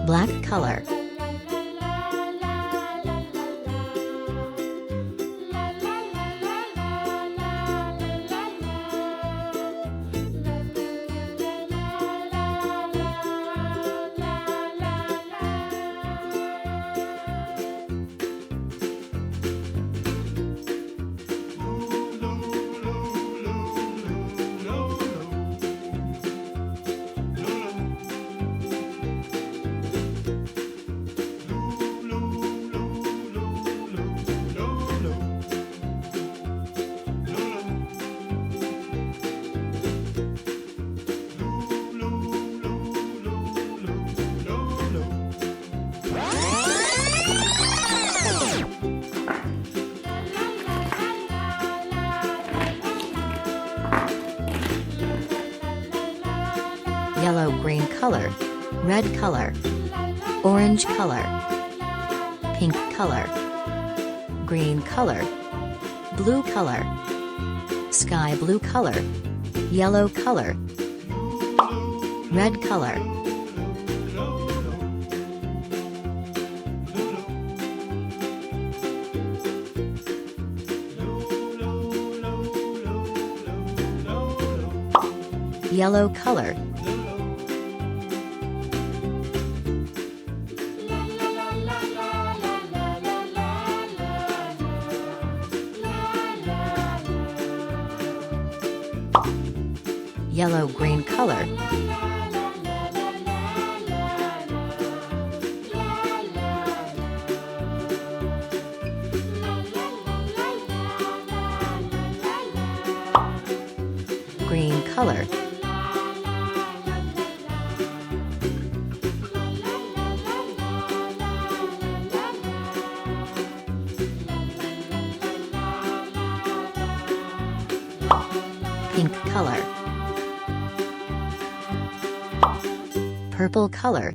black color, yellow-green color, red color, orange color, pink color, green color, blue color, sky blue color, yellow color, red color, yellow color, yellow-green color, green color, pink color, purple color,